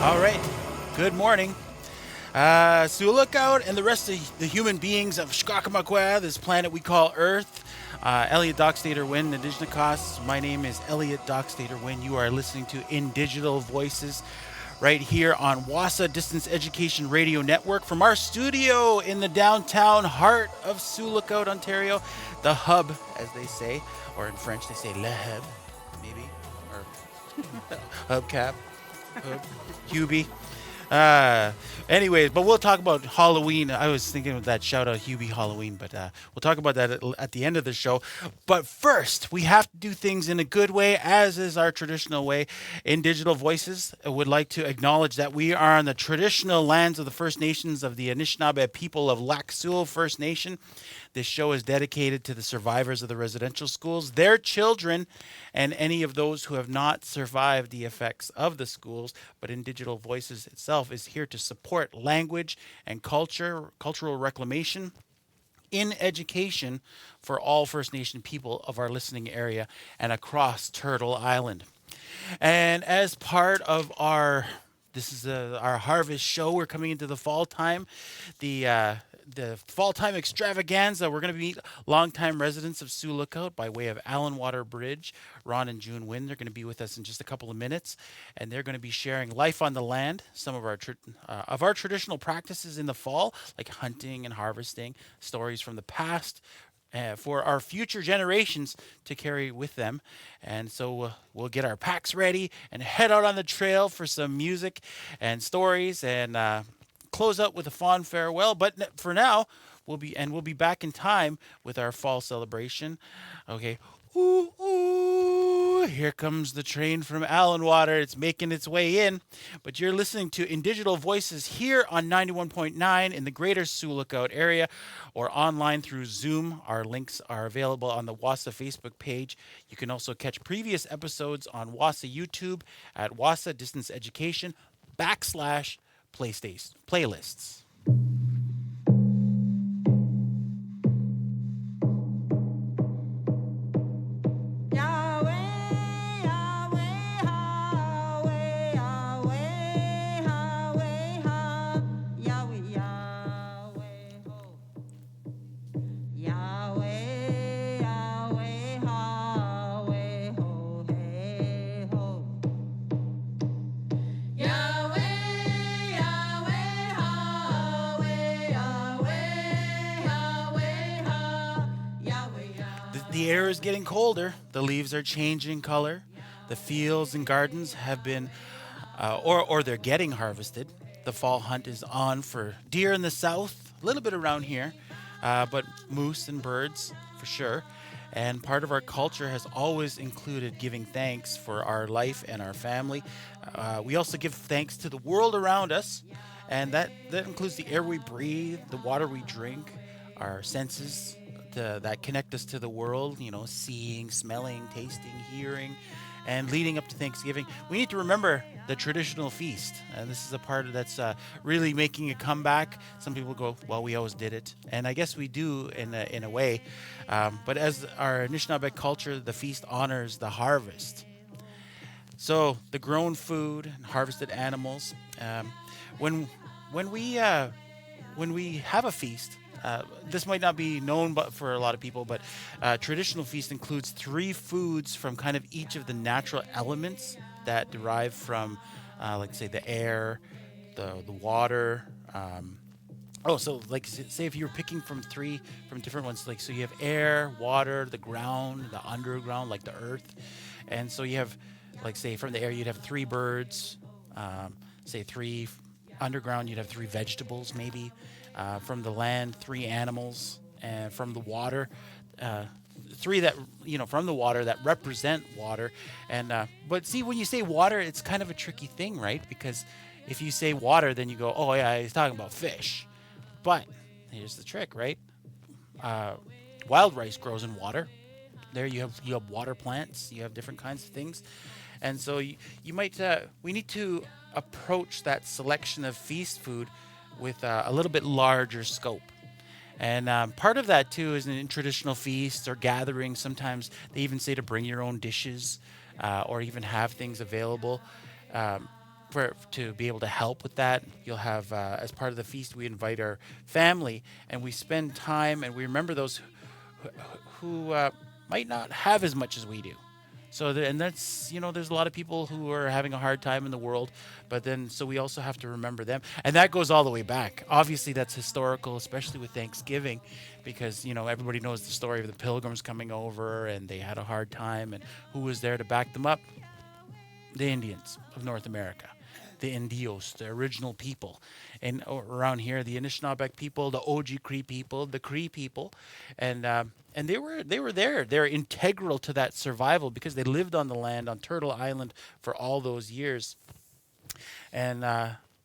All right. Good morning. Sioux Lookout and the rest of the human beings of Shkakamakwa, this planet we call Earth. Elliott Doxtater-Wynn, Indigenous. My name is Elliott Doxtater-Wynn. You are listening to INDigital Voices right here on Wahsa Distance Education Radio Network from our studio in the downtown heart of Sioux Lookout, Ontario. The hub, as they say, or in French they say le hub, maybe, or hubcap. Hubie. Anyways, but we'll talk about Halloween. I was thinking of that shout out Hubie Halloween, but we'll talk about that at the end of the show. But first, we have to do things in a good way, as is our traditional way. INDigital Voices would like to acknowledge that we are on the traditional lands of the First Nations of the Anishinaabe people of Lac Seul First Nation. This show is dedicated to the survivors of the residential schools, their children, and any of those who have not survived the effects of the schools. But INDigital Voices itself is here to support language and cultural reclamation in education for all First Nation people of our listening area and across Turtle Island. And as part of our harvest show. We're coming into the fall time. The fall time extravaganza. We're going to meet longtime residents of Sioux Lookout by way of Allen Water Bridge. Ron and June Wynn. They're going to be with us in just a couple of minutes, and they're going to be sharing life on the land, some of our traditional practices in the fall, like hunting and harvesting, stories from the past, for our future generations to carry with them. And so we'll get our packs ready and head out on the trail for some music and stories, and close out with a fond farewell. But for now, we'll be back in time with our fall celebration. Okay. Ooh, ooh, here comes the train from Allen Water. It's making its way in. But you're listening to INDigital Voices here on 91.9 in the greater Sioux Lookout area, or online through Zoom. Our links are available on the Wahsa Facebook page. You can also catch previous episodes on Wahsa YouTube at Wahsa Distance Education /playlists. The air is getting colder. The leaves are changing color. The fields and gardens have been, or they're getting harvested. The fall hunt is on for deer in the south, a little bit around here, but moose and birds for sure. And part of our culture has always included giving thanks for our life and our family. We also give thanks to the world around us, and that includes the air we breathe, the water we drink, our senses that connect us to the world, seeing, smelling, tasting, hearing, and leading up to Thanksgiving. We need to remember the traditional feast. And this is a part that's really making a comeback. Some people go, well, we always did it. And I guess we do in a way. But as our Anishinaabe culture, the feast honors the harvest. So the grown food and harvested animals. When we have a feast, this might not be known for a lot of people, but traditional feast includes 3 foods from kind of each of the natural elements that derive from, like say, the air, the water. So like say if you were picking from different ones, like so you have air, water, the ground, the underground, like the earth, and so you have, like say from the air you'd have 3 birds, say 3 underground you'd have 3 vegetables maybe. From the land, 3 animals, and from the water, 3 that from the water that represent water. And but see, when you say water, it's kind of a tricky thing, right? Because if you say water, then you go, oh yeah, he's talking about fish. But here's the trick, right? Wild rice grows in water. There you have water plants. You have different kinds of things, and so you might we need to approach that selection of feast food with a little bit larger scope. And part of that, too, is in traditional feasts or gatherings. Sometimes they even say to bring your own dishes or even have things available. to be able to help with that. You'll have, as part of the feast, we invite our family and we spend time and we remember those who might not have as much as we do. So, and that's, there's a lot of people who are having a hard time in the world, but then, so we also have to remember them. And that goes all the way back. Obviously, that's historical, especially with Thanksgiving, because, everybody knows the story of the pilgrims coming over and they had a hard time, and who was there to back them up? The Indians of North America, the Indios, the original people. And around here, the Anishinaabe people, the Oji-Cree people, the Cree people, and they were there. They're integral to that survival because they lived on the land on Turtle Island for all those years. And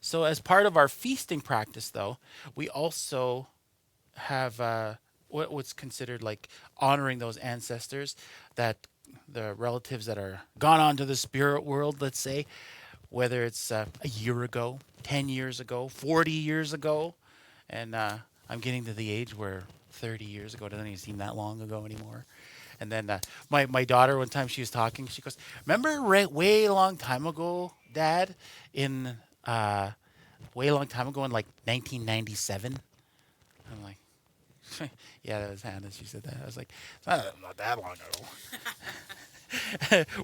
so, as part of our feasting practice, though, we also have what's considered like honoring those ancestors, that the relatives that are gone on to the spirit world, let's say, whether it's a year ago, 10 years ago, 40 years ago. And I'm getting to the age where 30 years ago doesn't even seem that long ago anymore. And then my daughter, one time she was talking, she goes, remember way a long time ago, Dad, in way a long time ago in like 1997? I'm like, yeah, that was Hannah. She said that. I was like, it's not that long ago.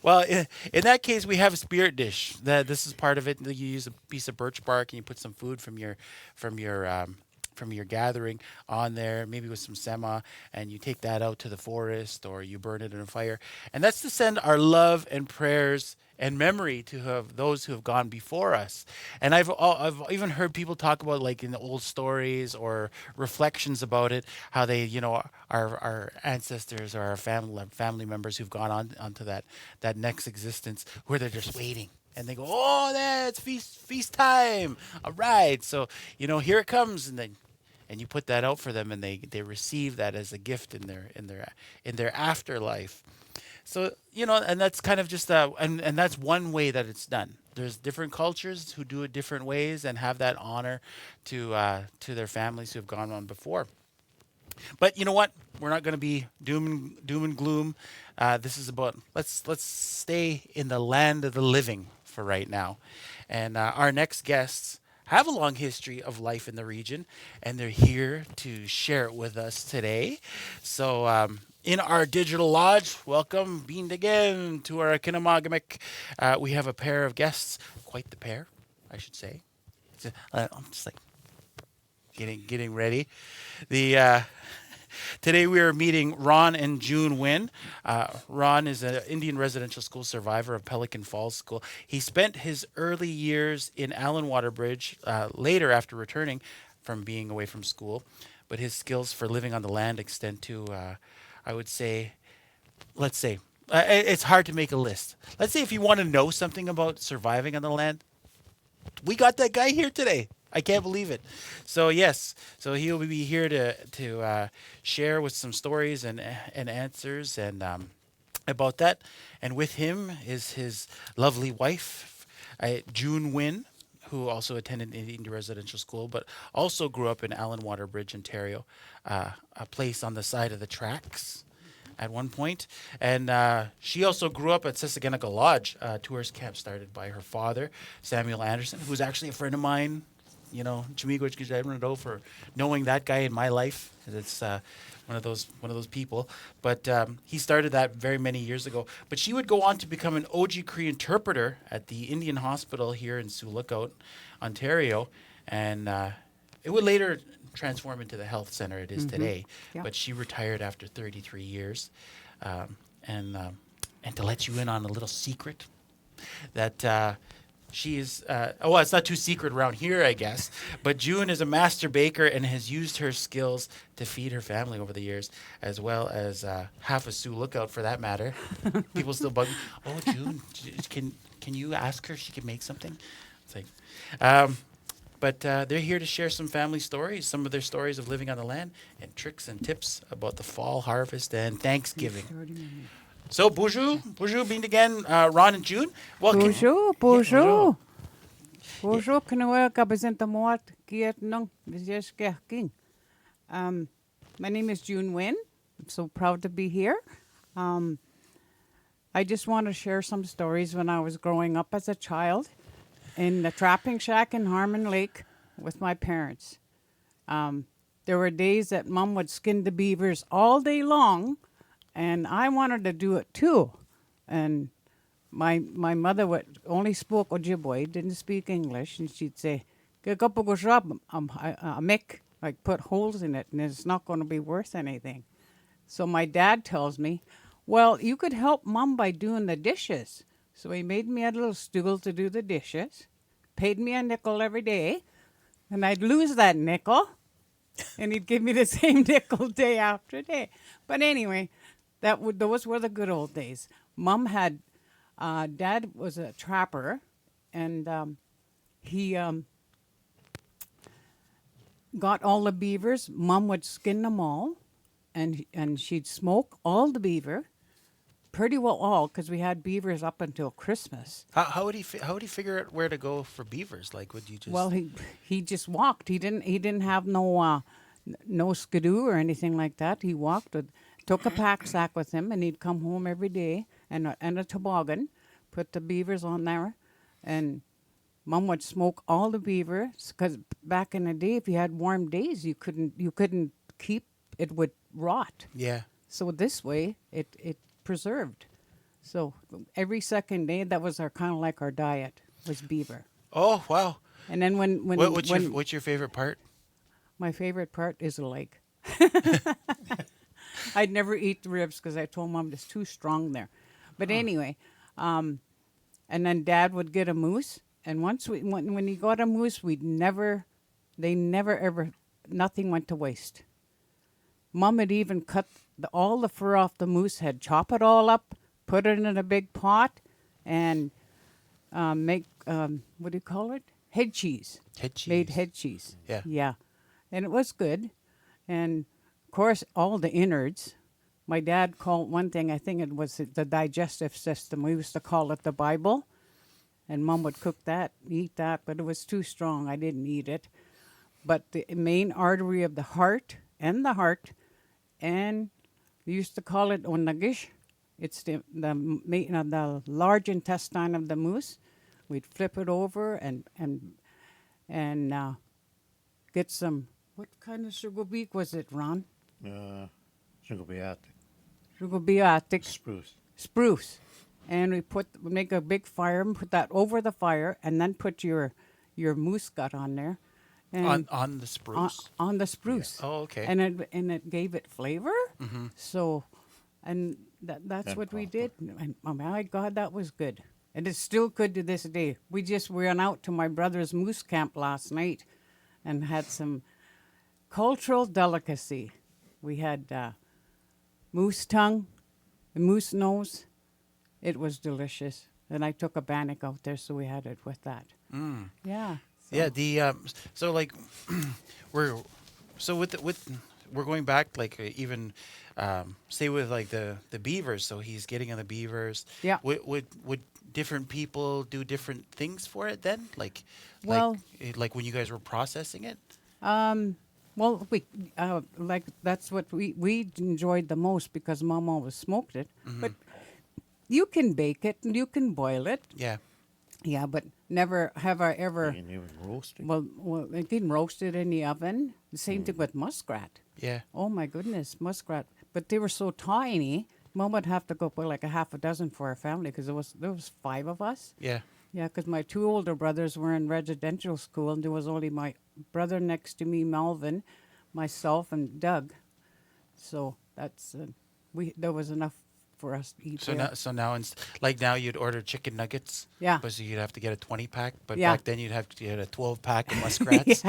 Well, in that case, we have a spirit dish. This is part of it. You use a piece of birch bark and you put some food from your gathering on there, maybe with some sema, and you take that out to the forest or you burn it in a fire. And that's to send our love and prayers and memory to have those who have gone before us. And I've even heard people talk about, like in the old stories or reflections about it, how they, our ancestors or our family members who've gone on to that next existence, where they're just waiting. And they go, oh, that's feast time. All right. So, here it comes. And you put that out for them, and they receive that as a gift in their afterlife. So, and that's kind of just and that's one way that it's done. There's different cultures who do it different ways and have that honor to their families who have gone on before. But you know what? We're not going to be doom and gloom. This is about let's stay in the land of the living for right now. And our next guests have a long history of life in the region, and they're here to share it with us today. So in our digital lodge, welcome, being again to our Kinamagamic. We have a pair of guests, quite the pair, I should say. I'm just like getting ready. Today we are meeting Ron and June Wynn. Ron is an Indian residential school survivor of Pelican Falls School. He spent his early years in Allan Waterbridge, later after returning from being away from school. But his skills for living on the land extend to, I would say, let's say, it's hard to make a list. Let's say if you want to know something about surviving on the land, we got that guy here today. I can't believe it. So yes, so he'll be here to share with some stories and answers and about that. And with him is his lovely wife, June Wynn, who also attended Indian residential school, but also grew up in Allan Waterbridge, Ontario, a place on the side of the tracks at one point. And she also grew up at Sisaganica Lodge, a tourist camp started by her father, Samuel Anderson, who's actually a friend of mine. Chimigo for knowing that guy in my life. It's one of those people. But he started that very many years ago. But she would go on to become an Oji-Cree interpreter at the Indian Hospital here in Sioux Lookout, Ontario, and it would later transform into the health center it is today. Yeah. But she retired after 33 years, and to let you in on a little secret, that. She is, it's not too secret around here, I guess, but June is a master baker and has used her skills to feed her family over the years, as well as half a Sioux Lookout for that matter. People still bug me, oh, June, can you ask her if she can make something? It's like, but they're here to share some family stories, some of their stories of living on the land, and tricks and tips about the fall harvest and Thanksgiving. So, bonjour, being again, Ron and June. Welcome. Bonjour. Bonjour, Kanoa Kabazentamot, Kiet Nung, King. My name is June Wynn. I'm so proud to be here. I just want to share some stories when I was growing up as a child. in the trapping shack in Harmon Lake with my parents. There were days that Mom would skin the beavers all day long, and I wanted to do it too. And my mother would only spoke Ojibwe, didn't speak English, and she'd say, make, like put holes in it, and it's not going to be worth anything. So my dad tells me, well, you could help Mom by doing the dishes. So he made me a little stool to do the dishes, paid me a nickel every day, and I'd lose that nickel, and he'd give me the same nickel day after day. But anyway, those were the good old days. Mom had, Dad was a trapper, and he got all the beavers. Mom would skin them all, and she'd smoke all the beaver, pretty well all, because we had beavers up until Christmas. How would he figure out where to go for beavers? Like, would you just? Well, he just walked. He didn't have no skidoo or anything like that. He walked took a pack sack with him, and he'd come home every day and a toboggan, put the beavers on there, and Mom would smoke all the beavers, because back in the day, if you had warm days, you couldn't keep it, would rot. Yeah. So this way, it preserved. So every second day, that was our kind of like our diet, was beaver. Oh wow! And then what's your favorite part? My favorite part is the leg. I'd never eat the ribs because I told Mom it's too strong there. But anyway, and then Dad would get a moose, and once when he got a moose, nothing went to waste. Mom had even cut all the fur off the moose head, chop it all up, put it in a big pot, and make, what do you call it? Head cheese. Head cheese. Made head cheese. Yeah. Yeah. And it was good. And, of course, all the innards. My dad called one thing, I think it was the digestive system. We used to call it the Bible. And Mom would cook that, eat that, but it was too strong. I didn't eat it. But the main artery of the heart, and we used to call it onagish. It's the large intestine of the moose. We'd flip it over and get some. What kind of sugar beak was it, Ron? Sugar Spruce. And we make a big fire and put that over the fire, and then put your moose gut on there. And on the spruce. On the spruce. Yeah. Oh, okay. And it gave it flavor. Mm-hmm. So, and that's what we did. And oh my God, that was good. And it's still good to this day. We just ran out to my brother's moose camp last night, and had some cultural delicacy. We had moose tongue, moose nose. It was delicious. And I took a bannock out there, so we had it with that. Mm. Yeah. So. Yeah. So like we're going back, like even say with like the beavers. So he's getting on the beavers. Yeah. Would different people do different things for it then? Like when you guys were processing it? Well, we that's what we enjoyed the most, because Mom always smoked it. Mm-hmm. But you can bake it and you can boil it. Yeah. Yeah, but never have I ever. You can even roast it. Well, you can roast it in the oven. The same thing with muskrat. Yeah. Oh my goodness, muskrat! But they were so tiny. Mom would have to go for like a half a dozen for our family, because there was 5 of us. Yeah. Yeah, because my 2 older brothers were in residential school, and there was only my brother next to me, Melvin, myself, and Doug. So that's there was enough for us to eat. So now you'd order chicken nuggets. Yeah. But so you'd have to get a 20-pack. But Yeah. back then you'd have to get a 12-pack of muskrats.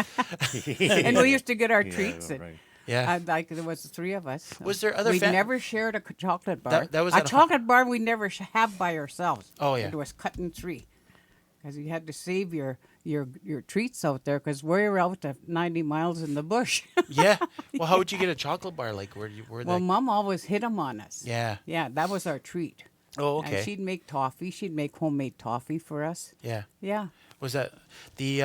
And we used to get our treats. Right. Yeah. Like there was 3 of us. Was there other? We never shared a chocolate bar. That was a at chocolate bar we never have by ourselves. Oh yeah. It was cut in 3, because you had to save your treats out there, because we're out at 90 miles in the bush. Yeah. Well, how would you get a chocolate bar? Like were Well, Mom always hid them on us. Yeah. Yeah, that was our treat. Oh, okay. And she'd make toffee. She'd make homemade toffee for us. Yeah. Yeah. Was that the?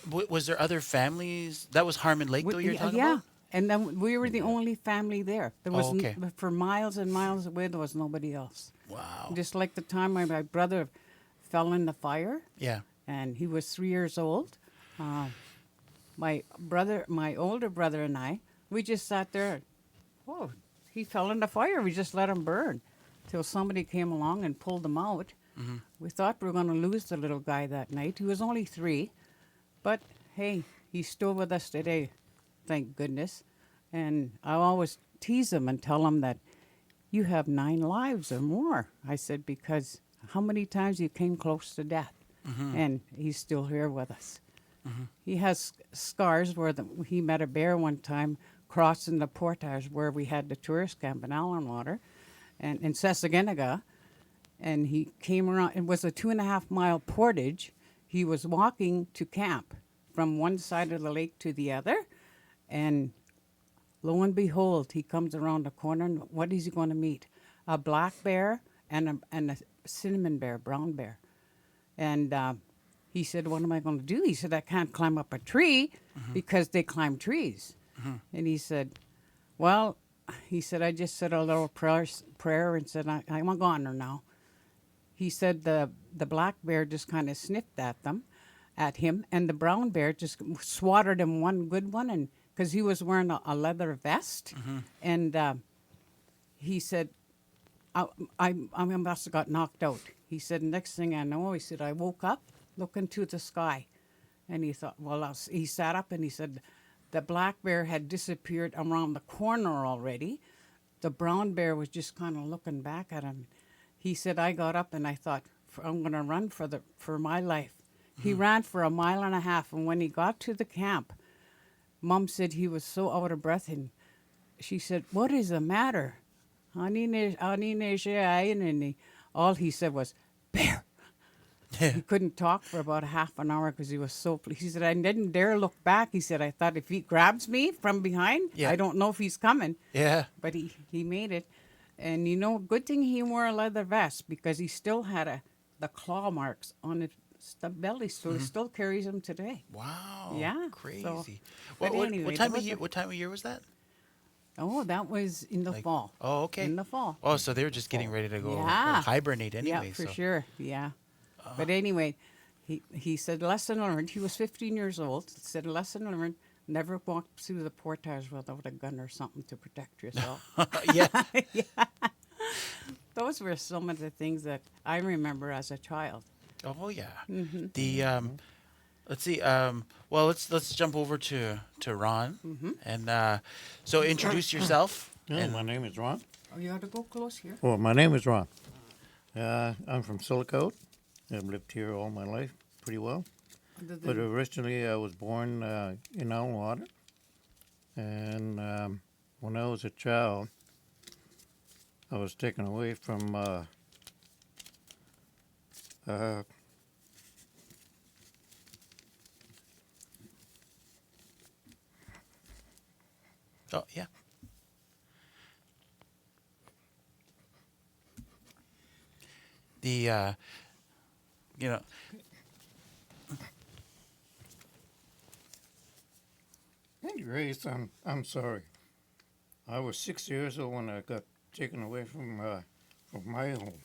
Was there other families? That was Harmon Lake, though you're talking yeah. about? And then we were the only family there. There was okay. For miles and miles away, there was nobody else. Wow. Just like the time my brother fell in the fire. Yeah. and he was 3 years old. My older brother and I, we just sat there. Oh, he fell in the fire. We just let him burn till somebody came along and pulled him out. We thought we were going to lose the little guy that night. He was only 3, but hey, he's still with us today, thank goodness. And I always tease him and tell him that you have 9 lives or more. I said, because how many times you came close to death? And he's still here with us. He has scars where he met a bear one time crossing the portage where we had the tourist camp in Allenwater and in Sessagenaga. And he came around. It was a 2.5-mile portage. He was walking to camp from one side of the lake to the other. And lo and behold, he comes around the corner. And what is he going to meet? A black bear and a cinnamon bear, brown bear. And he said, what am I going to do? He said, I can't climb up a tree because they climb trees. And he said, well, he said, I just said a little prayer and said, I'm a goner now. He said the black bear just kind of sniffed at him, and the brown bear just swatted him one good one, and because he was wearing a leather vest, and he said, I must have got knocked out. He said, next thing I know, he said, I woke up looking to the sky, and he thought, well, he sat up and he said, the black bear had disappeared around the corner already. The brown bear was just kind of looking back at him. He said, I got up and I thought, I'm going to run for my life. He ran for 1.5 miles, and when he got to the camp, Mom said he was so out of breath, and she said, what is the matter? All he said was, bear. He couldn't talk for about half an hour because he was so. He said, I didn't dare look back. He said, I thought if he grabs me from behind, I don't know if he's coming. Yeah. But he made it. And, good thing he wore a leather vest because he still had the claw marks on his belly, so he still carries them today. Wow. Yeah. Crazy. So, What time of year was that? Oh, that was in the fall. Oh, okay. In the fall. Oh, so they were just getting ready to go hibernate anyway. Yeah, for sure. Yeah. But anyway, he said, lesson learned. He was 15 years old. He said, lesson learned, never walk through the portage without a gun or something to protect yourself. Yeah. Yeah. Those were some of the things that I remember as a child. Oh, yeah. The let's see. Well, let's jump over to Ron, and so introduce yourself. My name is Ron. Oh, you have to go close here. Well, my name is Ron. I'm from Sioux Lookout. I've lived here all my life pretty well. But originally I was born in Allenwater. And when I was a child, I was taken away from Oh, yeah. The Hey, Grace, I'm sorry. I was 6 years old when I got taken away from my home.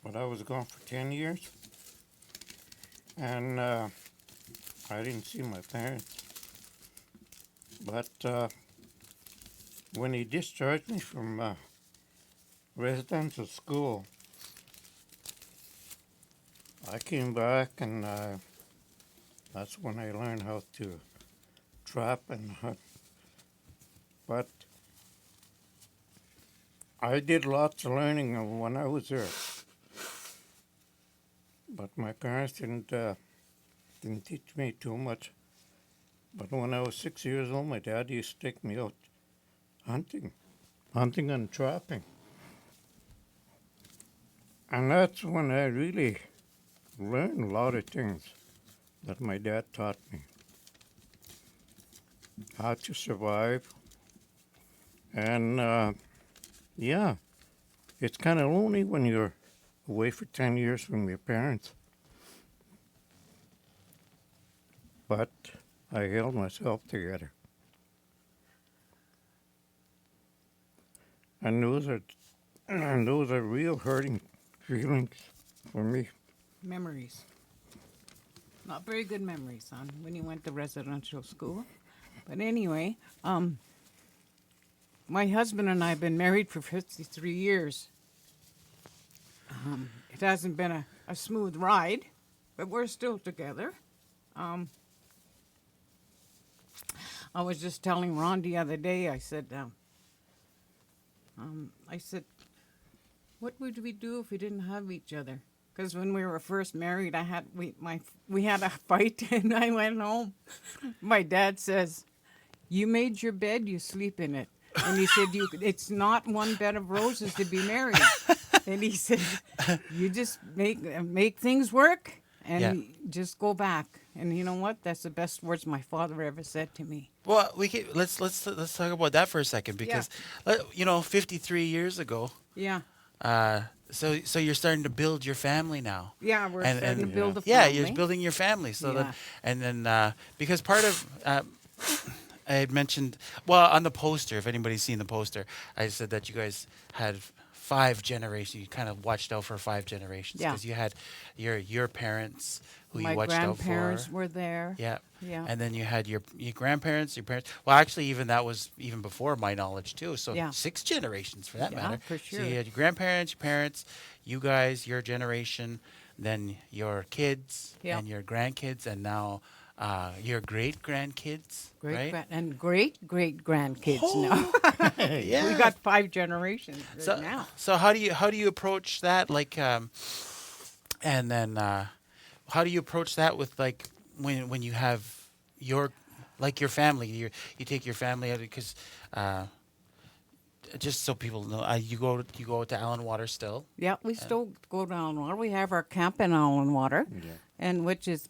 But I was gone for 10 years. And I didn't see my parents. But when he discharged me from residential school, I came back, and that's when I learned how to trap and hunt. But I did lots of learning when I was there. But my parents didn't teach me too much. But when I was 6 years old, my dad used to take me out hunting and trapping. And that's when I really learned a lot of things that my dad taught me. How to survive. And yeah, it's kind of lonely when you're away for 10 years from your parents. But I held myself together. And those are real hurting feelings for me. Memories. Not very good memories, son, when you went to residential school. But anyway, my husband and I have been married for 53 years. It hasn't been a smooth ride, but we're still together. I was just telling Ron the other day, I said, what would we do if we didn't have each other? Because when we were first married, we had a fight, and I went home. My dad says, "You made your bed, you sleep in it." And he said, "It's not one bed of roses to be married." And he said, "You just make things work, and just go back." And you know what? That's the best words my father ever said to me. Well, let's talk about that for a second because 53 years ago. Yeah. So you're starting to build your family now. Yeah, we're starting to build a Yeah, family. you're building your family. So then because part of I had mentioned on the poster, if anybody's seen the poster, I said that you guys had 5 generations. You kind of watched out for 5 generations because you had your parents who My you watched out for. My grandparents were there. Yeah. Yeah. And then you had your grandparents, your parents. Well, actually, even that was even before my knowledge too. So 6 generations for that matter. For sure. So you had your grandparents, your parents, you guys, your generation, then your kids and your grandkids, and now your great grandkids, right? And great grandkids now. Yeah. We got 5 generations now. So how do you approach that? Like, and then how do you approach that with like when you have your family? You take your family out because just so people know, you go to Allen Water still. Yeah, we still go to Allen Water. We have our camp in Allen Water, and which is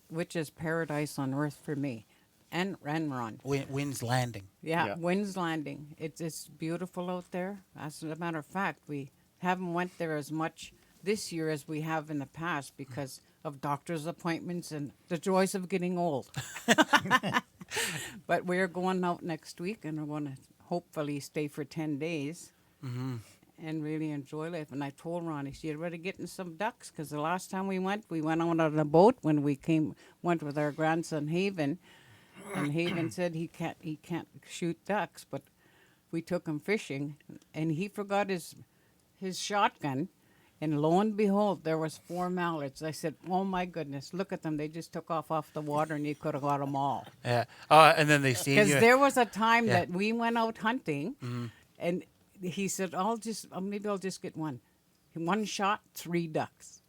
paradise on earth for me, and Ron. Wynn's Landing. Yeah, Wynn's Landing. It's beautiful out there. As a matter of fact, we haven't went there as much this year as we have in the past because of doctor's appointments and the joys of getting old. But we're going out next week, and we're going to hopefully stay for 10 days and really enjoy life. And I told Ronnie, she had already getting some ducks because the last time we went out on a boat when we went with our grandson Haven, and Haven said he can't shoot ducks, but we took him fishing, and he forgot his shotgun. And lo and behold, there was 4 mallards. I said, "Oh my goodness, look at them! They just took off the water, and you could have got them all." Yeah. And then they see you. Because there was a time that we went out hunting, and he said, maybe I'll just get one. 1 shot, 3 ducks.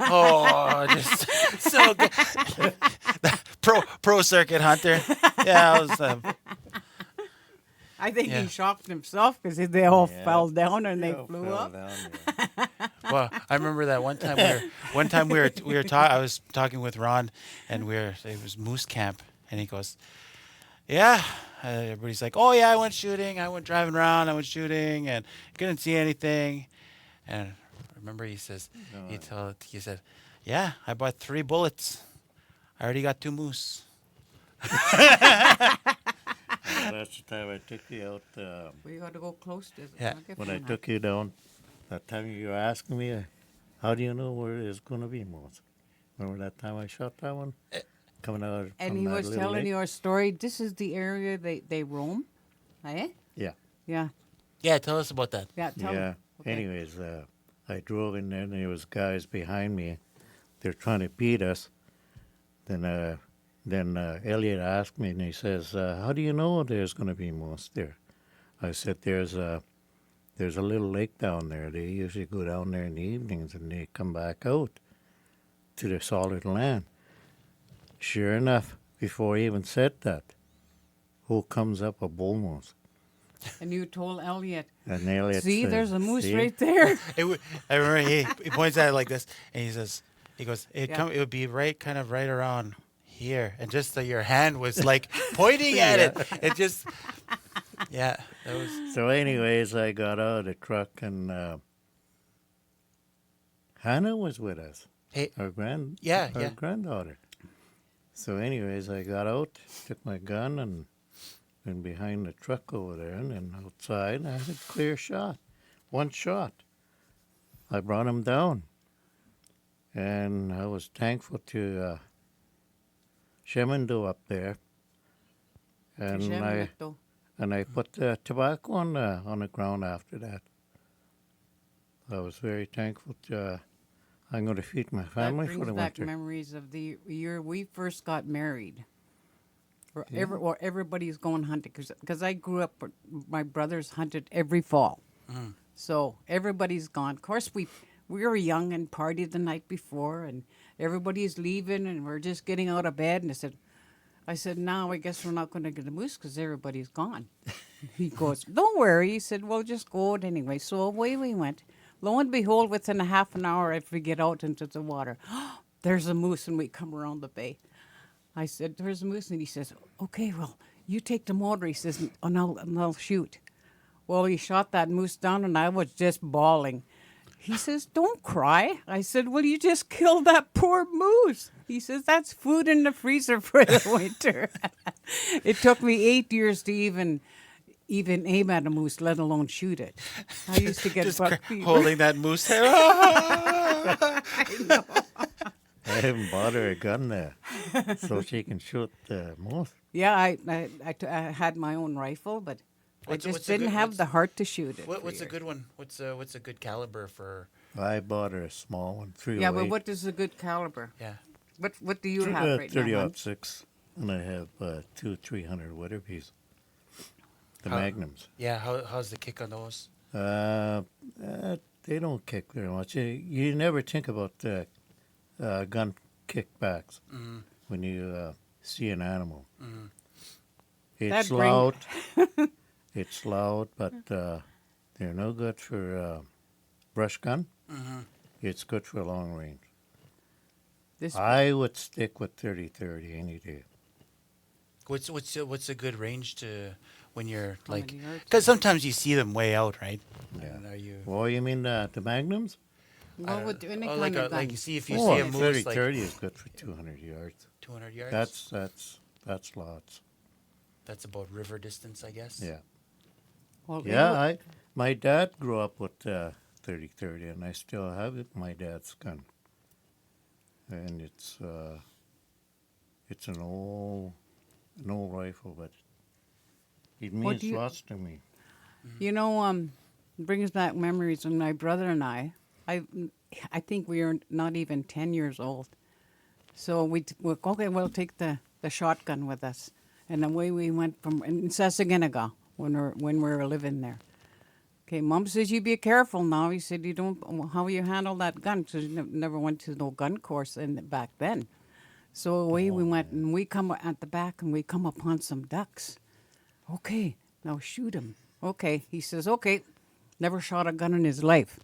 Oh, just so good. Pro circuit hunter. Yeah, I was. I think he shocked himself because they all fell down and they flew up. Well, I remember that one time we were I was talking with Ron, and it was moose camp, and he goes, "Yeah." Everybody's like, "Oh yeah, I went shooting. I went driving around. I went shooting, and couldn't see anything." And I remember he says, he said, "Yeah, I bought 3 bullets. I already got 2 moose." That's the time I took you out. We got to go close to it. Yeah. When I took you down, that time you were asking me, how do you know where it's going to be most? Remember that time I shot that one? Coming out and he was telling you a story. This is the area they roam, eh? Yeah. Yeah. Yeah, tell us about that. Yeah, tell me. Okay. Anyways, I drove in there, and there was guys behind me. They're trying to beat us. Then Elliott asked me, and he says, "How do you know there's going to be moose there?" I said, "There's a little lake down there. They usually go down there in the evenings, and they come back out to the solid land." Sure enough, before I even said that, who comes up? A bull moose. And you told Elliott. And Elliott See, said, there's a moose "See?" right there. I remember he points at it like this, and he goes, it would be right around here, and just your hand was like pointing at it. It just, that was. So, anyways, I got out of the truck, and Hannah was with us. Hey, our yeah. granddaughter. So, anyways, I got out, took my gun, and went behind the truck over there, and then outside, I had a clear shot. 1 shot. I brought him down, and I was thankful to shemando up there, and I put tobacco on the ground after that. I was very thankful to. I'm going to feed my family That for brings the back winter. memories of the year we first got married. Yeah. Everybody's going hunting because I grew up. My brothers hunted every fall, so everybody's gone. Of course, we were young and partied the night before, and everybody's leaving, and we're just getting out of bed. And I said, now I guess we're not going to get a moose because everybody's gone. He goes, don't worry. He said, well, just go out anyway. So away we went. Lo and behold, within a half an hour, if we get out into the water, there's a moose, and we come around the bay. I said, there's a moose, and he says, okay, well, you take the motor. He says, and I'll shoot. Well, he shot that moose down, and I was just bawling. He says, don't cry. I said, well, you just killed that poor moose. He says, that's food in the freezer for the winter. It took me 8 years to even aim at a moose, let alone shoot it. I used to get Just buck fever. holding that moose hair. I know. I haven't bought her a gun there, so she can shoot the moose. Yeah, I had my own rifle, but I just didn't have the heart to shoot it. What's a good one? What's a good caliber for? I bought her a small one, 308. Yeah, but what is a good caliber? Yeah. What do you have right now? 30-06, and I have 300 Weatherbees. The Magnums. Yeah. How's the kick on those? They don't kick very much. You never think about gun kickbacks when you see an animal. It's loud. It's loud, but they're no good for brush gun. It's good for long range. I would stick with 30-30 any day. What's a good range to when you're How like? many yards? Because sometimes you see them way out, right? Yeah. And are you? Well, you mean the Magnums? Well, with any Oh, kind of gun. like you see if you see a moose 30-30 like is good for 200 yards. 200 yards. That's lots. That's about river distance, I guess. Yeah. Well, Yeah, my dad grew up with 30-30, and I still have it. My dad's gun, and it's an old rifle, but it means lots to me. You know, brings back memories of my brother and I think we were not even 10 years old. So we'll take the shotgun with us. And away we went in Sasagenaga when we were living there. Okay, Mom says, you be careful now. He said, how you handle that gun? Because you never went to no gun course back then. So away we went, and we come at the back, and we come upon some ducks. Okay, now shoot him. Okay, he says, okay, never shot a gun in his life.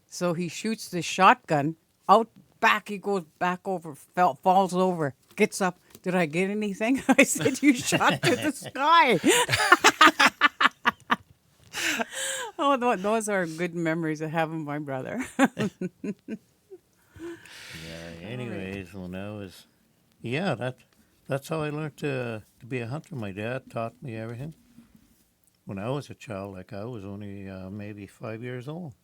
So he shoots the shotgun out back. He goes back over, falls over, gets up. Did I get anything? I said, you shot to the sky. Oh, those are good memories I have of my brother. Yeah. Anyways, when I was, that's how I learned to be a hunter. My dad taught me everything. When I was a child, like I was only maybe 5 years old,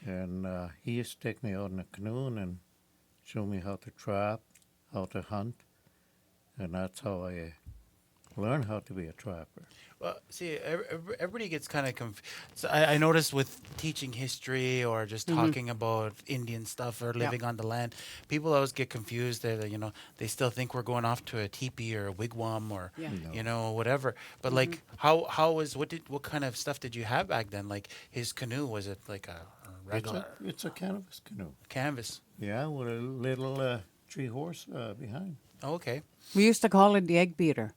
and he used to take me out in a canoe and show me how to trap, how to hunt, and that's how I learned how to be a trapper. Well, see, everybody gets kind of confused. So I noticed with teaching history or just talking about Indian stuff or living on the land, people always get confused. They still think we're going off to a teepee or a wigwam or whatever. But like, what kind of stuff did you have back then? Like his canoe, was it like a regular? It's a canvas canoe. Canvas. Yeah, with a little tree horse behind. Oh, okay. We used to call it the egg beater.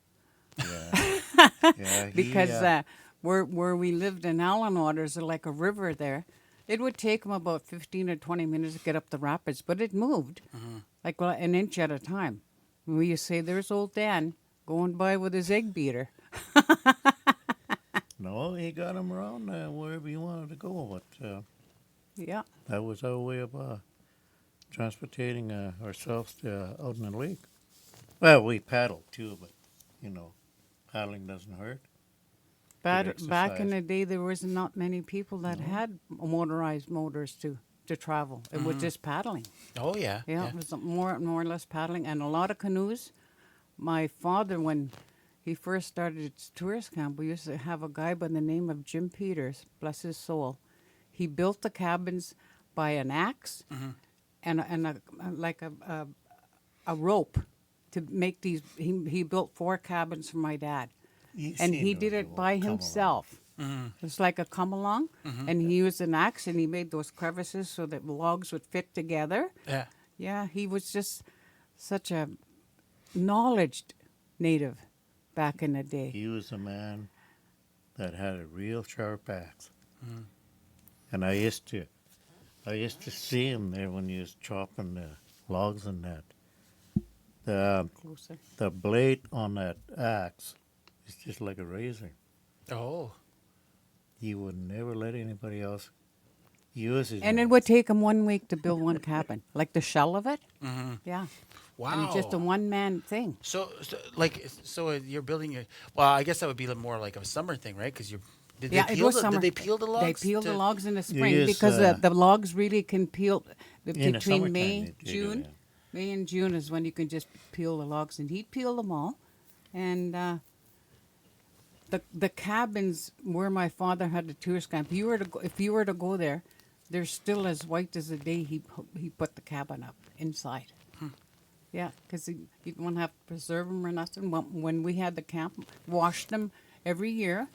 Yeah. Because where we lived in Allenwater, there's like a river there. It would take him about 15 or 20 minutes to get up the rapids, but it moved like an inch at a time. And we used to say, there's old Dan going by with his egg beater. No, he got him around wherever he wanted to go, but Yeah. that was our way of transporting ourselves out in the lake. Well, we paddled too, but paddling doesn't hurt. Back in exercise. the day, there was not many people that had motorized motors to to travel. It was just paddling. Oh yeah. Yeah, it was more or less paddling and a lot of canoes. My father, when he first started its tourist camp, we used to have a guy by the name of Jim Peters, bless his soul. He built the cabins by an axe and a rope to make these. He built 4 cabins for my dad, and he did it by himself. It's like a come along, and he used an axe and he made those crevices so that logs would fit together. Yeah. Yeah, he was just such a knowledged native back in the day. He was a man that had a real sharp axe. And I used to see him there when he was chopping the logs and that. Closer. The blade on that axe is just like a razor. Oh. He would never let anybody else use his And it axe. would take him 1 week to build one cabin, like the shell of it. Yeah. Wow. And just a one-man thing. So you're building a. Well, I guess that would be more like a summer thing, right? Because you're. Did they peel summer. Did they peel the logs? They peel the logs in the spring use, because the logs really can peel in the between summertime, May, you do, June. yeah. May and June is when you can just peel the logs, and he'd peel them all. And the cabins where my father had the tourist camp, if you were to go there, they're still as white as the day he put the cabin up inside. Yeah, because you don't have to preserve them or nothing. When we had the camp, washed them every year.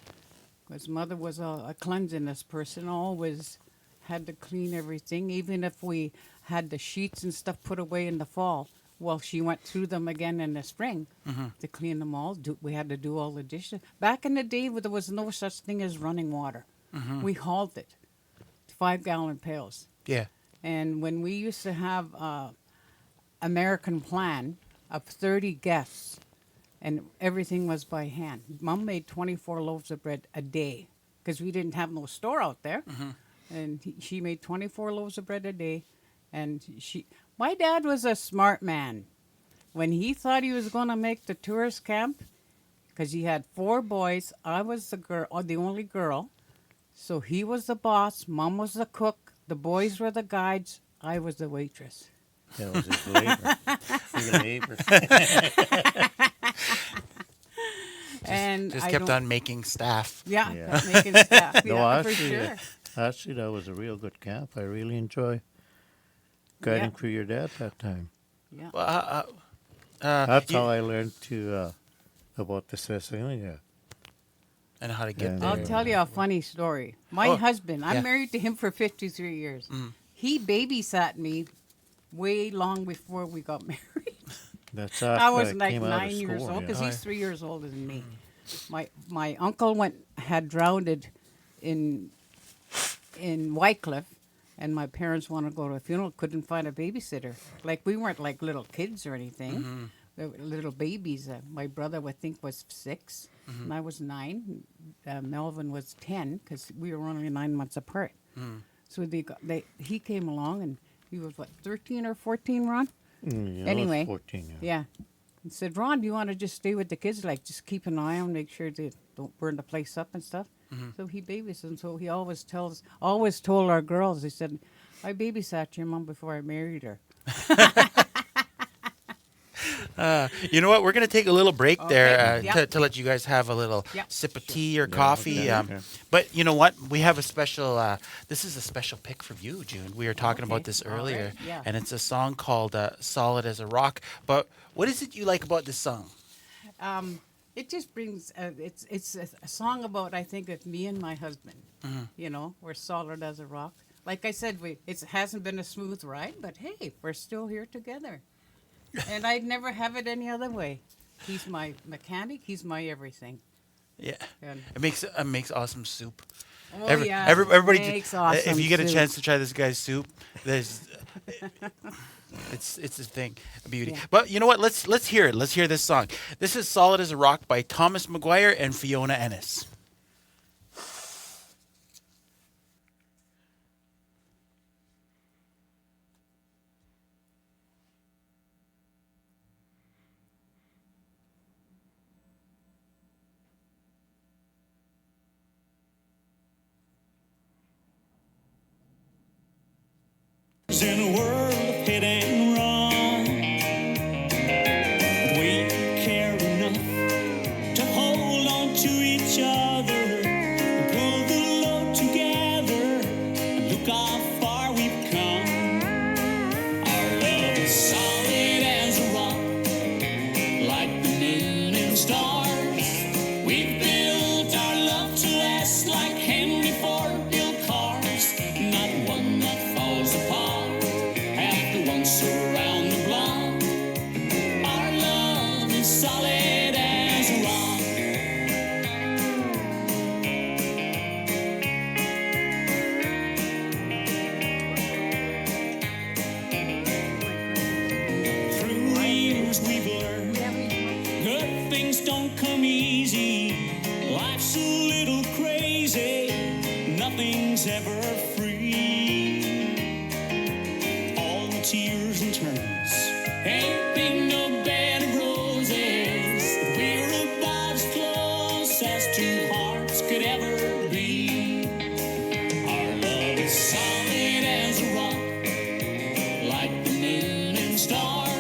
Because mother was a cleanliness person, always had to clean everything, even if we had the sheets and stuff put away in the fall. Well, she went through them again in the spring to clean them all. We had to do all the dishes. Back in the day, there was no such thing as running water. We hauled it, 5-gallon pails. Yeah. And when we used to have American plan of 30 guests, and everything was by hand. Mom made 24 loaves of bread a day because we didn't have no store out there. And she made 24 loaves of bread a day. And my dad was a smart man. When he thought he was going to make the tourist camp, because he had 4 boys, I was the only girl. So he was the boss, Mom was the cook, the boys were the guides, I was the waitress. That was his labor. His labor. And Just I kept don't- on making staff. Yeah, Yeah. making stuff. No, Yeah, for actually, sure. actually, that was a real good camp. I really enjoy guiding Yeah. for your dad that time. Yeah. Well, That's how I learned about the Cecilia. and how to get And, there. I'll tell you a funny story. My Oh, husband, I'm yeah. married to him for 53 years. He babysat me way long before we got married. That's I after was like came out of 9 years school, old because yeah. he's 3 years older than me. My uncle had drowned in Wycliffe, and my parents wanted to go to a funeral, couldn't find a babysitter. Like we weren't like little kids or anything. They were little babies. My brother, I think, was 6, and I was 9. Melvin was 10 because we were only 9 months apart. So he came along, and he was, 13 or 14, Ron? Yeah, I was Anyway, 14, yeah. Yeah. He said, Ron, do you want to just stay with the kids? Like, just keep an eye on, make sure they don't burn the place up and stuff. So he babysat, and so he always told our girls, he said, I babysat your mom before I married her. You know what? We're going to take a little break there Yep. to let you guys have a little Yep. sip of tea or coffee. okay. But you know what? We have a special. This is a special pick from you, June. We were talking about Okay. this All earlier, right. Yeah. and it's a song called "Solid as a Rock." But what is it you like about this song? It just brings, it's a song about, I think, of me and my husband. You know, we're solid as a rock. Like I said, it hasn't been a smooth ride, but hey, we're still here together. And I'd never have it any other way. He's my mechanic. He's my everything. Yeah, And, it makes awesome soup. oh, Everybody, makes if awesome you get a soup. chance to try this guy's soup, there's. It's a thing, a beauty. Yeah. But you know what? Let's hear it. Let's hear this song. This is "Solid as a Rock" by Thomas McGuire and Fiona Ennis. lives in a world of hit and run. We care enough to hold on to each other and pull the load together and look how far we've come. Our love is solid as a rock, like the moon and stars. We've built our love to last like Henry Ford built cars. Not one that falls apart after once around the block. Our love is solid as a rock. Through the years we've learned good things don't come easy. Life's a little crazy. Nothing's ever free. All the tears and turns ain't been no bed of roses. We're about as close as two hearts could ever be. Our love is solid as a rock, like the moon and stars.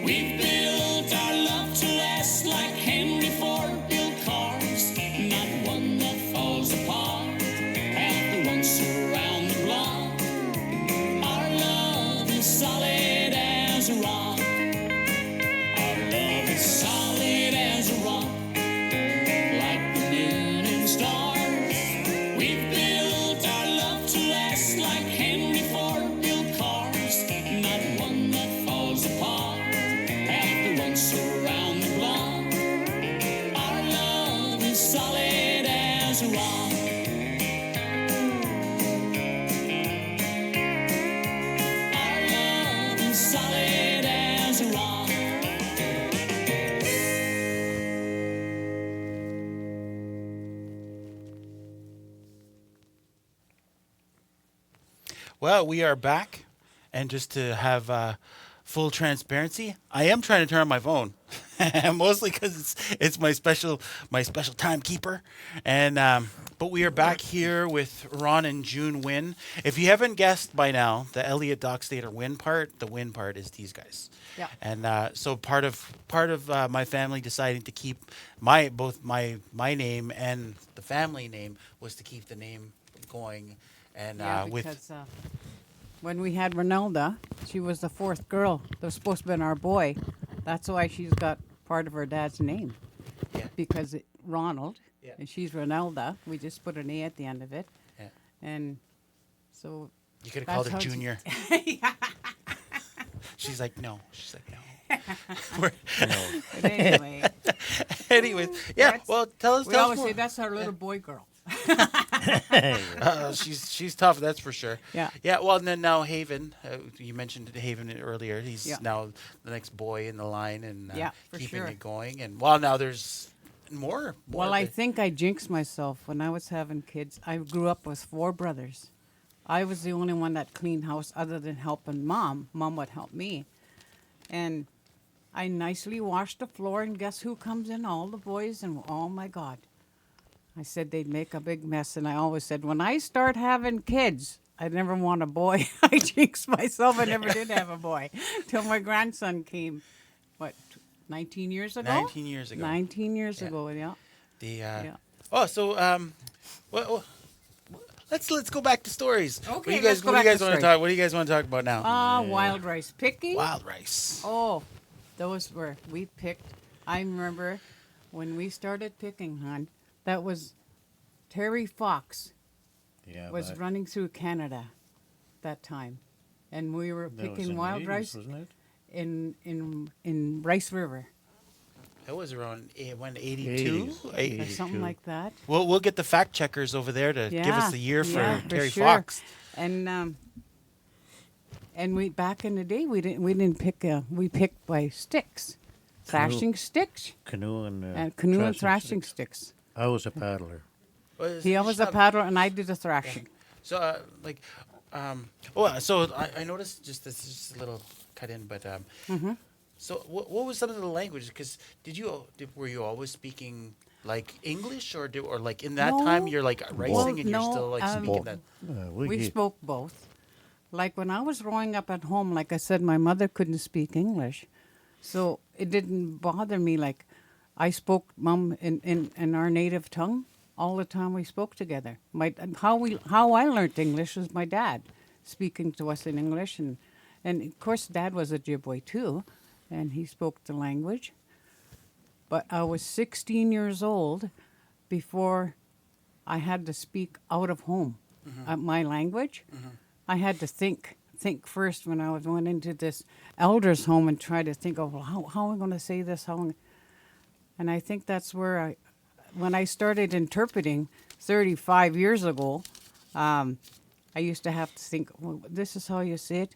We've built our love to last like Henry Ford built cars. Not one that falls apart after once around the block. Our love is solid as a rock. Our love is solid as a rock, like the moon and stars. We've built our love to last like Henry Ford built cars. Not one that falls apart after once around the block. Our love is solid as a rock. Our love is solid as a rock. Well, we are back, and just to have full transparency, I am trying to turn on my phone, mostly because it's my special timekeeper. And but we are back here with Ron and June Wynn. If you haven't guessed by now, the Elliott Doxtater-Wynn part, the Wynn part is these guys. Yeah. And so part of my family deciding to keep both my name and the family name was to keep the name going. And Yeah, with because when we had Ronalda, she was the fourth girl. That was supposed to be our boy. That's why she's got part of her dad's name. Yeah. Because Ronald, Yeah. and she's Ronalda. We just put an A at the end of it. Yeah. And so You could have that's called her how she- Junior. She's like, no. She's like, no. We're- But anyway, Anyways, yeah. That's- Well, tell us. we Tell us always more. say that's our little boy girl. She's tough, that's for sure. Yeah. Yeah. Well, and then now Haven. You mentioned Haven earlier. He's Yeah. now the next boy in the line and Yeah, for keeping sure. it going. And well, now there's more. Well, I think I jinxed myself when I was having kids. I grew up with 4 brothers. I was the only one that cleaned house other than helping Mom. Mom would help me. And I nicely washed the floor, and guess who comes in? All the boys, and oh my God. I said they'd make a big mess, and I always said, when I start having kids, I never want a boy. I jinxed myself. I never did have a boy till my grandson came, 19 years ago? 19 years ago. 19 years Yeah. ago, yeah. The Yeah. oh, so well, let's go back to stories. Okay, What do you let's guys go what do you back guys to want to stories. talk? What do you guys want to talk about now? Wild rice picking. Wild rice. Oh, those were, we picked. I remember when we started picking, hon, that was Terry Fox Yeah, was back- running through Canada that time. And we were that was picking in the wild 80s, rice wasn't it? in Rice River That was around 82. 80s. or 82. something like that. We'll get the fact checkers over there to give us the year for yeah, Terry sure. Fox. And we back in the day we didn't pick we picked by sticks, thrashing sticks Canoe and and canoe and thrashing sticks. I was a paddler. He was a paddler and I did the thrashing. So I noticed just this is just a little cut in, but so what was some of the language? Because were you always speaking like English or like in that No. time you're like racing Well, and you're no, still like speaking that? We spoke both. Like when I was growing up at home, like I said, my mother couldn't speak English. So it didn't bother me. Like I spoke Mom in our native tongue all the time we spoke together. How I learned English was my dad speaking to us in English. And of course, Dad was a Ojibwe too, and he spoke the language. But I was 16 years old before I had to speak out of home my language. I had to think first when I went into this elder's home and try to think of, well, how am I going to say this? And I think that's where when I started interpreting 35 years ago, I used to have to think, well, this is how you say it.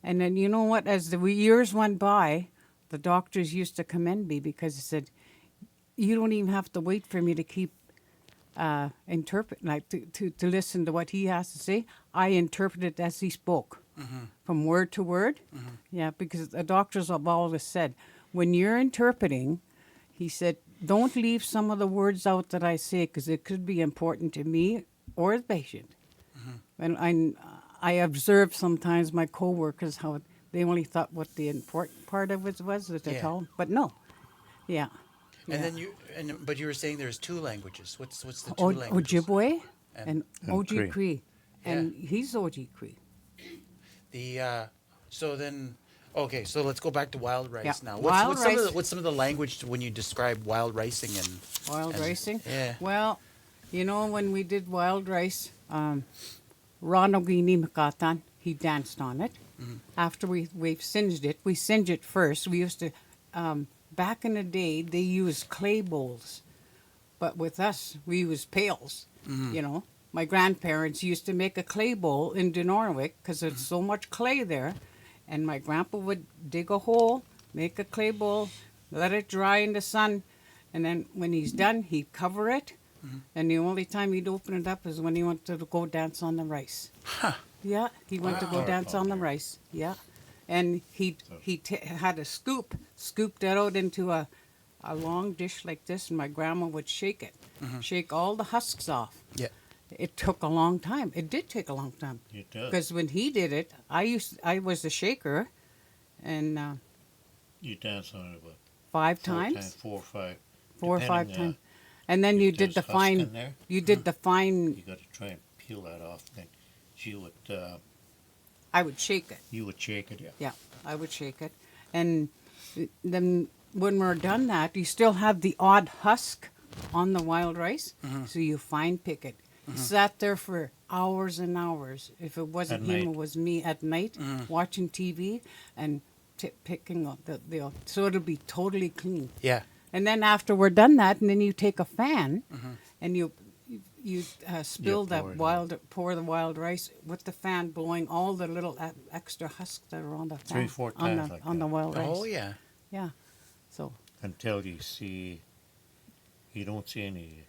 And then, you know what, as the years went by, the doctors used to commend me because they said, you don't even have to wait for me to keep interpret, like to listen to what he has to say. I interpret it as he spoke, from word to word. Yeah, because the doctors have always said, when you're interpreting, he said, don't leave some of the words out that I say because it could be important to me or the patient. And I observed sometimes my coworkers how they only thought what the important part of it was that they tell them, but no, yeah. And then but you were saying there's two languages. What's the two languages? Ojibwe and and Cree. Cree, and he's Cree. So then, okay, so let's go back to wild rice Yeah, now. wild rice. What's some of the language when you describe wild ricing and Wild ricing? Yeah. Well, you know, when we did wild rice, Ron Makatan, he danced on it. After we've singed it, we singe it first. We used to, back in the day, they used clay bowls. But with us, we used pails, you know. My grandparents used to make a clay bowl in Denoriwick because there's so much clay there. And my grandpa would dig a hole, make a clay bowl, let it dry in the sun. And then when he's done, he'd cover it. And the only time he'd open it up is when he wanted to go dance on the rice. Huh. Yeah, he went to go dance on the rice. Yeah. And he had a scooped it out into a long dish like this, and my grandma would shake it, shake all the husks off. Yeah. It took a long time. It did take a long time. It does. Because when he did it, I was the shaker, and You dance on it about 5 times, 4 or 5. 4 or 5 depending, times, and then you if did the there's husk in fine. there, You did the fine. you got to try and peel that off. Then I would shake it. you would shake it. Yeah. Yeah, I would shake it. And then when we're done that, you still have the odd husk on the wild rice. So you fine pick it. Sat there for hours and hours. If it wasn't At him, night. it was me at night watching TV and picking up the so it'll be totally clean. Yeah. And then after we're done that, and then you take a fan and you spill pour the wild rice with the fan blowing all the little extra husks that are on the fan 3-4 on times the like on the that. wild rice. Oh yeah. Yeah. So Until you don't see any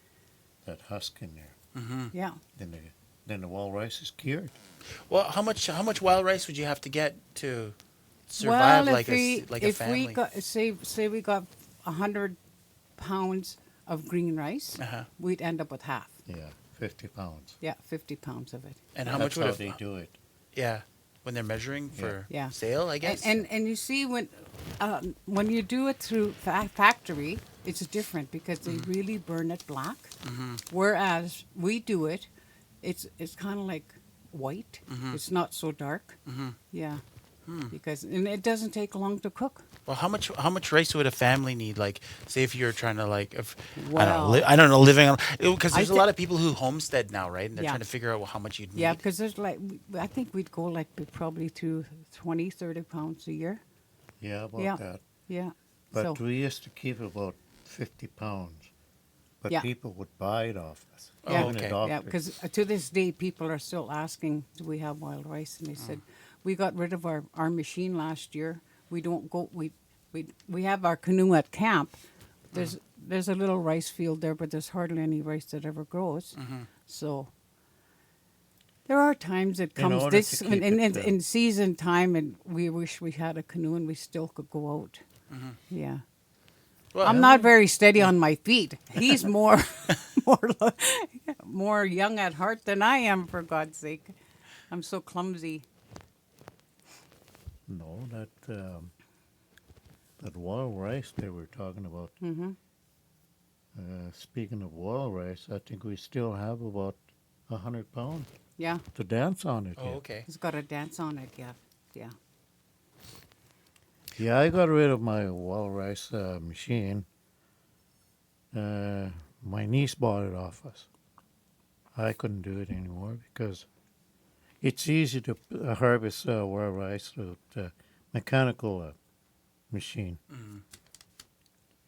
that husk in there. yeah. Then the wild rice is cured. Well, how much wild rice would you have to get to survive well, like a family? If we got say we got 100 pounds of green rice, we'd end up with half. Yeah, 50 pounds. Yeah, 50 pounds of it. And how That's much would how they do it. Yeah, when they're measuring for Yeah. sale, I guess. And you see when you do it through factory, it's different because they really burn it black. Whereas we do it, it's kind of like white. It's not so dark. Yeah. Because and it doesn't take long to cook. Well, how much rice would a family need? Like, say if you're trying to Well, I don't know, living on, because there's a thi- lot of people who homestead now, right? And they're Yeah. trying to figure out how much you'd need. Yeah, because there's I think we'd go probably to 20, 30 pounds a year. Yeah, about Yeah. that. Yeah. But so we used to keep about 50 pounds. But Yeah. people would buy it off us. Yeah. Even the Okay. yeah, doctors. because to this day people are still asking, do we have wild rice? And they said we got rid of our machine last year. We don't go. We have our canoe at camp. There's a little rice field there, but there's hardly any rice that ever grows. So there are times it In comes order to keep it, in season time, and we wish we had a canoe and we still could go out. Yeah. Well, I'm not very steady on my feet. He's more more young at heart than I am, for God's sake. I'm so clumsy. No, that wild rice they were talking about. Mm-hmm. Speaking of wild rice, I think we still have about 100 pounds Yeah, to dance on it Oh, yet. okay. it's got a dance on it. Yeah, yeah. Yeah, I got rid of my wild rice machine. My niece bought it off us. I couldn't do it anymore because it's easy to harvest wild rice with a mechanical machine. Mm.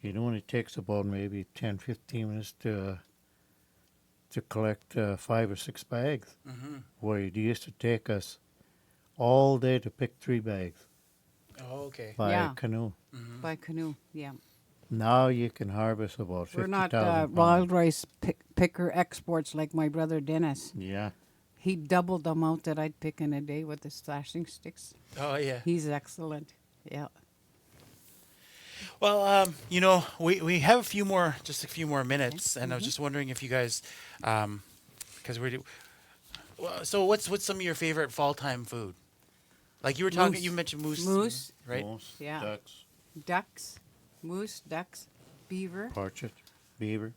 It only takes about maybe 10, 15 minutes to collect 5 or 6 bags, Mm-hmm. where it used to take us all day to pick 3 bags Oh, okay. by Yeah. canoe. Mm-hmm. By canoe. Yeah. Now you can harvest about We're 50,000 not wild rice picker exports like my brother Dennis. Yeah. He doubled the amount that I'd pick in a day with the slashing sticks. Oh, yeah. He's excellent. Yeah. Well, we have just a few more minutes, and I was just wondering if you guys, because so what's some of your favorite fall time food? Like you were talking, Moose. you mentioned moose, Moose. right? Moose, Yeah. ducks, Ducks, moose, ducks, beaver. partridge, beaver.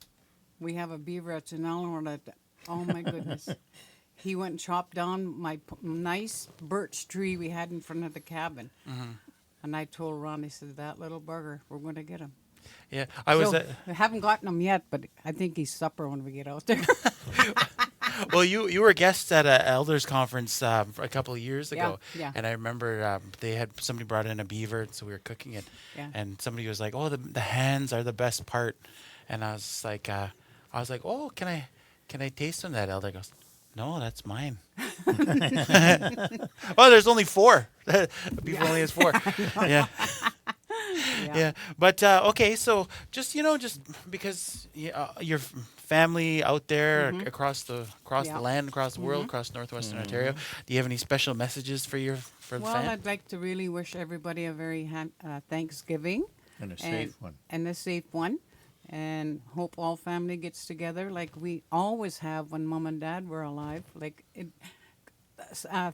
We have a beaver at Janelle that, oh my goodness. He went and chopped down my nice birch tree we had in front of the cabin. Mm-hmm. And I told Ron, I said, that little bugger, we're going to get him. Yeah, I was. We haven't gotten him yet, but I think he's supper when we get out there. Well, you were guests at a elders conference a couple of years ago, yeah. and I remember they had somebody brought in a beaver, so we were cooking it, Yeah. and somebody was like, "Oh, the hands are the best part," and I was like, "Oh, can I taste some of that?" Elder goes, "No, that's mine." Well, there's only 4. Beaver only has 4. Yeah. Yeah, but okay. So just because your family out there across the Yeah. land, across the world, across northwestern Ontario, do you have any special messages for the Well, fam? I'd like to really wish everybody a very Thanksgiving. And a safe one. And a safe one. And hope all family gets together like we always have when Mom and Dad were alive.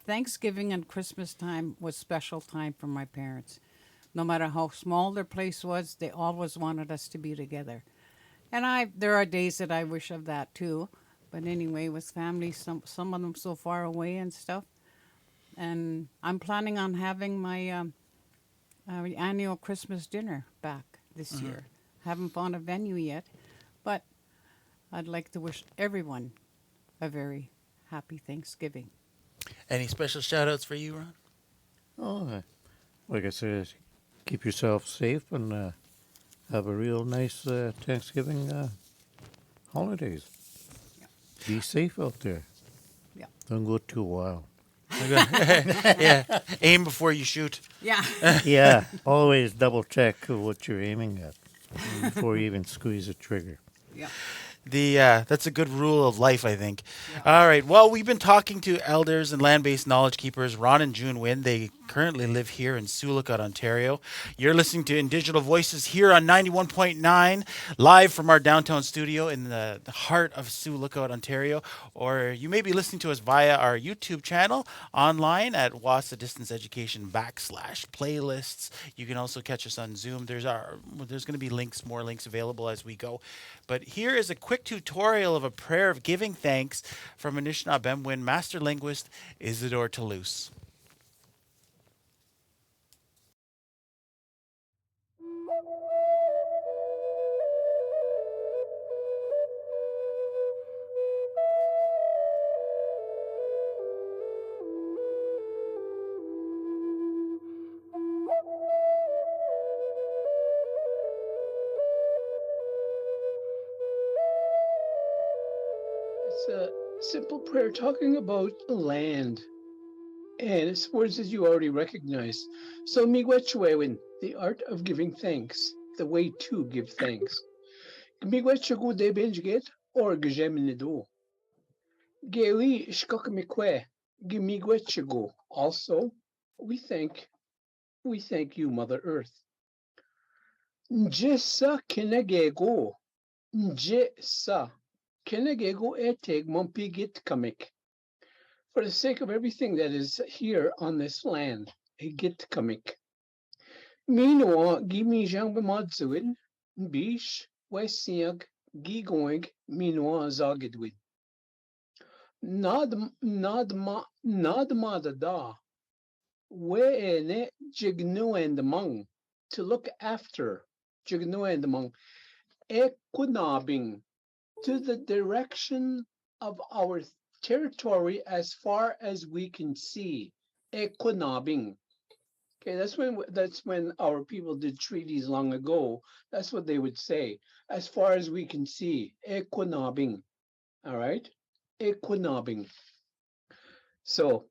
Thanksgiving and Christmas time was special time for my parents. No matter how small their place was, they always wanted us to be together. And there are days that I wish of that too. But anyway, with family, some of them so far away and stuff. And I'm planning on having my annual Christmas dinner back this year. Haven't found a venue yet, but I'd like to wish everyone a very happy Thanksgiving. Any special shout outs for you, Ron? Oh, like I said, keep yourself safe and have a real nice Thanksgiving holidays. Be safe out there. Yeah. Don't go too wild. Yeah, aim before you shoot. Yeah. Yeah, always double check what you're aiming at before you even squeeze the trigger. Yeah. That's a good rule of life, I think. All right. Well, we've been talking to elders and land-based knowledge keepers, Ron and June Wynn. They currently live here in Sioux Lookout, Ontario. You're listening to INDigital Voices here on 91.9, live from our downtown studio in the heart of Sioux Lookout, Ontario. Or you may be listening to us via our YouTube channel online at Wahsa Distance Education /playlists. You can also catch us on Zoom. There's going to be more links available as we go. But here is a quick tutorial of a prayer of giving thanks from Anishinaabe master linguist Isidore Toulouse. It's a simple prayer talking about land, and it's words that you already recognize. So, miigwechwewen, the art of giving thanks, the way to give thanks. Miigwechagu de benjget or gejeminido. Gewi shkokamikwe, gimigwechagu. Also, we thank you, Mother Earth. Njesa kenegego. Njesa. Kenegego eteg mompigit kamik. For the sake of everything that is here on this land. git kamik. Meanwhile, give me Jean Bemodzuin, Bish, Wesiag, Gigoing, meanwhile Zagidwin. Nad da, Weene Jignu and Mung, to look after, Jignu and Mung, Ekunabing, to the direction of our territory as far as we can see. Ekunabing. Okay, that's when our people did treaties long ago. That's what they would say. As far as we can see, equinobing. All right, equinobing. So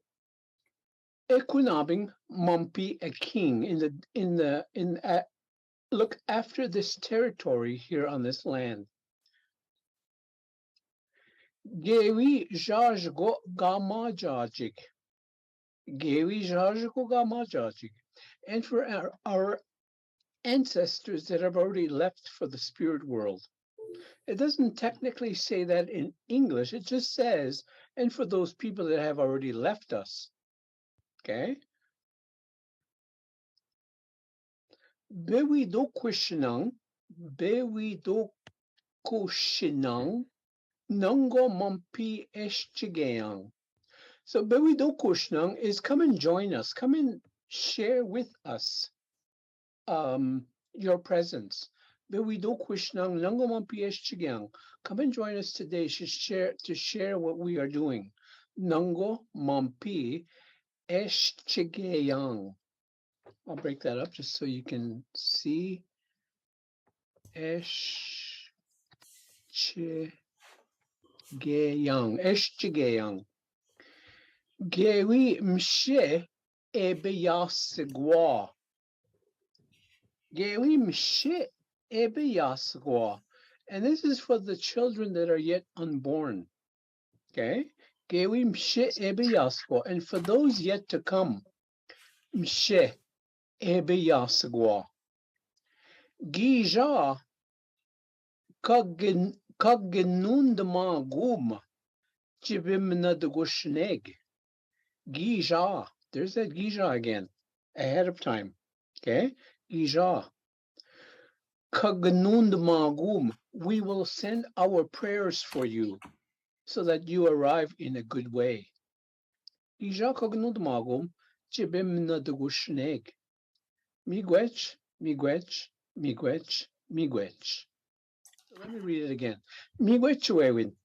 equinobing mumpi a king look after this territory here on this land. Gewi jajgo gamajajik. Gewi jajgo gamajajik. And for our ancestors that have already left for the spirit world. It doesn't technically say that in English, it just says, and for those people that have already left us. Okay? Bewi do kushinang, bewi do kushinang, nungo mampi eshchigeang. So bewi do kushinang is come and join us, come and share with us your presence. Bewido Kushnang Nangoman PS Chigyang. Come and join us today to share what we are doing. Nango Mampi Esh Chigeyang. I'll break that up just so you can see. Esh Chigeyang. Esh Chigeyang. Gewi Mshe Ebeyasigwa. Gewi Mshe Ebeyasgwa. And this is for the children that are yet unborn. Okay? Gewi Mshe Ebeyasgwa. And for those yet to come, Mshe Ebeyasgwa. Gija Kagenundama Gum Chibimna de Gushneg. Gija. There's that Gija again. Ahead of time. Okay? Gija. Kagnund Magum, we will send our prayers for you so that you arrive in a good way. Ija Kagnund Magum, Chibimna de Gushneg. Migwech, Migwech, Migwech, Migwech. Let me read it again. Migwech Wewin.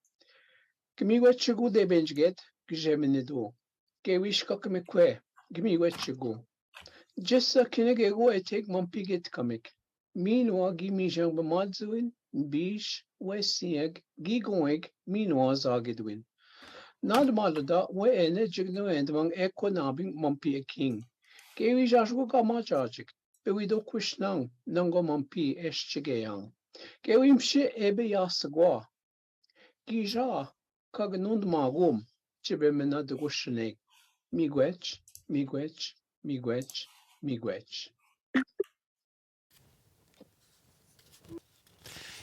Gmigwech Gu de Benjget, Gjeminido. Gewish Kakamekwe, Gmigwech Gu. Just a Kinegego, I take Mompiget Kamik. Meanwhile, Gimi Jang Bamadzuin, Bish, Wesieg, Gigoeg, meanwhile Zagidwin. Nad Malada, Weene Jigno and among Equanabing Mumpi a king. Gewi Jashgo Gamajajik, Bewido Kushnang, Nango Mumpi Eschigayang. Gewim She Ebe Yasagwa. Gija, Kagnund Magum, Chibemena de Gushanek. Migwech, Migwech, Migwech, Migwech.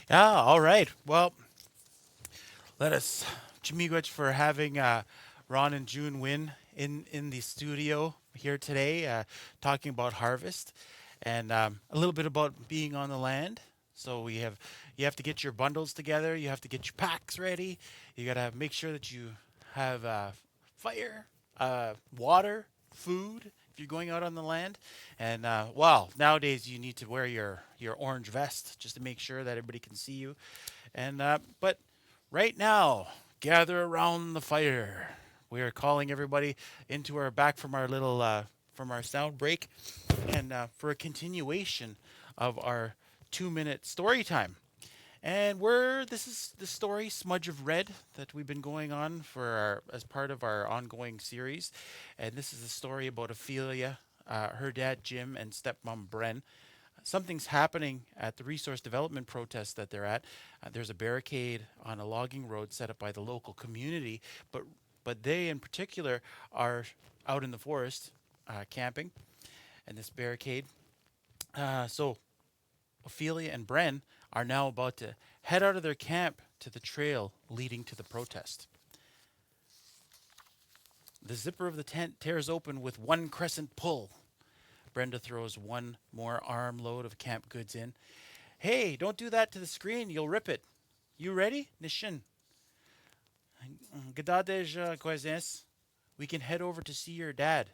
Yeah, all right. Well, let us, Chimigwech, for having Ron and June Wynn in the studio here today, talking about harvest and a little bit about being on the land. So you have to get your bundles together. You have to get your packs ready. You got to make sure that you have fire, water, food if you're going out on the land. And well, nowadays you need to wear your orange vest just to make sure that everybody can see you. And but right now, gather around the fire. We are calling everybody into our back from our little from our sound break, and for a continuation of our 2-minute story time. And this is the story Smudge of Red that we've been going on as part of our ongoing series. And this is a story about Ophelia, her dad Jim, and stepmom Bren. Something's happening at the resource development protest that they're at. There's a barricade on a logging road set up by the local community, but they in particular are out in the forest camping, and this barricade. So Ophelia and Bren are now about to head out of their camp to the trail leading to the protest. The zipper of the tent tears open with one crescent pull, Brenda throws one more armload of camp goods in. Hey, don't do that to the screen. You'll rip it. You ready? Nishin. Gadadej Kwazes. We can head over to see your dad.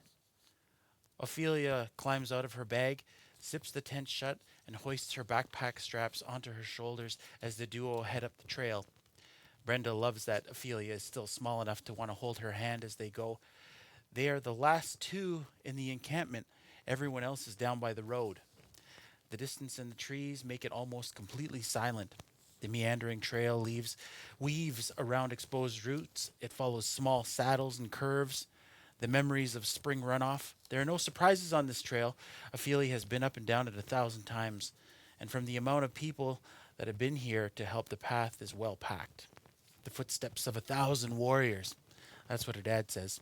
Ophelia climbs out of her bag, zips the tent shut, and hoists her backpack straps onto her shoulders as the duo head up the trail. Brenda loves that Ophelia is still small enough to want to hold her hand as they go. They are the last two in the encampment. Everyone else is down by the road. The distance and the trees make it almost completely silent. The meandering trail weaves around exposed roots. It follows small saddles and curves. The memories of spring runoff. There are no surprises on this trail. Ophelia has been up and down it 1,000 times. And from the amount of people that have been here to help, the path is well packed. The footsteps of 1,000 warriors. That's what her dad says.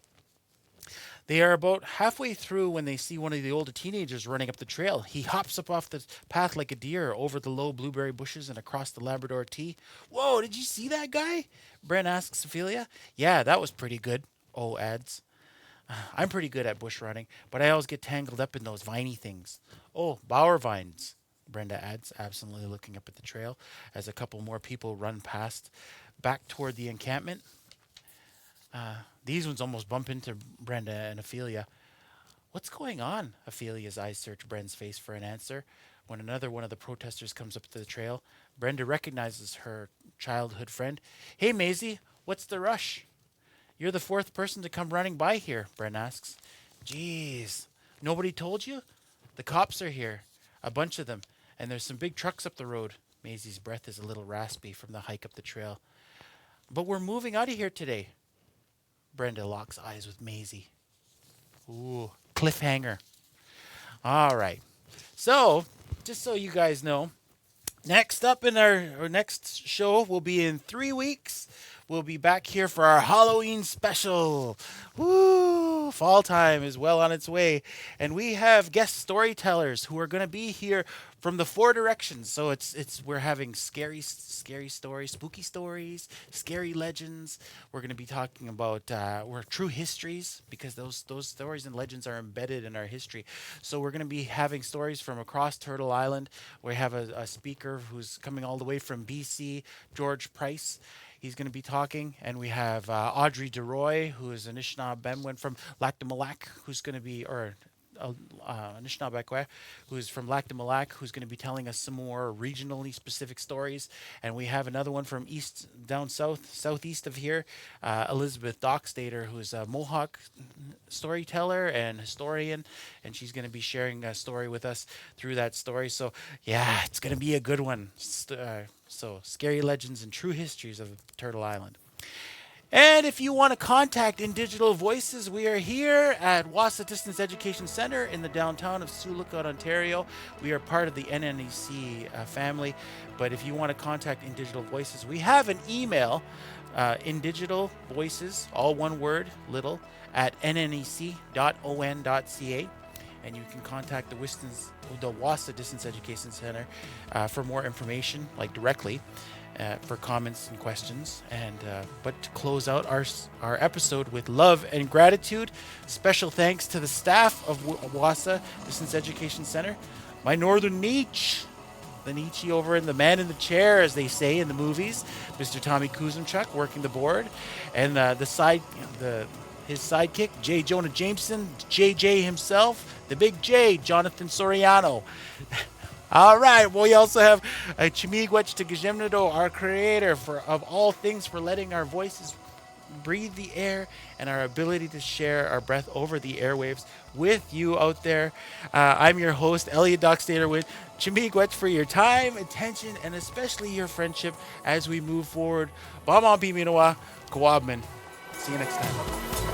They are about halfway through when they see one of the older teenagers running up the trail. He hops up off the path like a deer over the low blueberry bushes and across the Labrador Tea. Whoa, did you see that guy? Bren asks Ophelia. Yeah, that was pretty good, O adds. I'm pretty good at bush running, but I always get tangled up in those viney things. Oh, bower vines, Brenda adds, absently looking up at the trail as a couple more people run past back toward the encampment. These ones almost bump into Brenda and Ophelia. What's going on? Ophelia's eyes search Bren's face for an answer. When another one of the protesters comes up to the trail, Brenda recognizes her childhood friend. Hey, Maisie, what's the rush? You're the fourth person to come running by here, Bren asks. Jeez, nobody told you? The cops are here, a bunch of them, and there's some big trucks up the road. Maisie's breath is a little raspy from the hike up the trail. But we're moving out of here today. Brenda locks eyes with Maisie. Ooh, cliffhanger. All right. So, just so you guys know, next up in our next show will be in 3 weeks. We'll be back here for our Halloween special. Woo! Fall time is well on its way. And we have guest storytellers who are going to be here from the 4 directions. So we're having scary stories, spooky stories, scary legends. We're going to be talking about true histories, because those stories and legends are embedded in our history. So we're going to be having stories from across Turtle Island. We have a speaker who's coming all the way from BC, George Price. He's going to be talking, and we have Audrey DeRoy, who is an Anishinaabe from Lac du Mille, who's going to be, Anishinaabe, who's from Lac du Mille, who's going to be telling us some more regionally specific stories. And we have another one from southeast of here, Elliott Doxtater, who's a Mohawk storyteller and historian, and she's going to be sharing a story with us through that story. So yeah, it's going to be a good one. So scary legends and true histories of Turtle Island. And if you want to contact INDigital Voices, we are here at Wahsa Distance Education Center in the downtown of Sioux Lookout, Ontario. We are part of the NNEC family. But if you want to contact INDigital Voices, we have an email, INDigital Voices, all one word, little, at nnec.on.ca. And you can contact the Wahsa Distance Education Center for more information, like directly, for comments and questions. And but to close out our episode with love and gratitude, special thanks to the staff of Wahsa Distance Education Center, my northern niche, the Nietzsche over in the man in the chair, as they say in the movies, Mr. Tommy Kuzumchuk working the board, and his sidekick, J. Jonah Jameson, JJ himself, the big J, Jonathan Soriano. All right, well, we also have Chimigwech to Gajemnado, our creator of all things, for letting our voices breathe the air and our ability to share our breath over the airwaves with you out there. I'm your host, Elliott Doxtater-Wynn. Chimigwech for your time, attention, and especially your friendship as we move forward. Bama Biminowa, Kawabman. See you next time.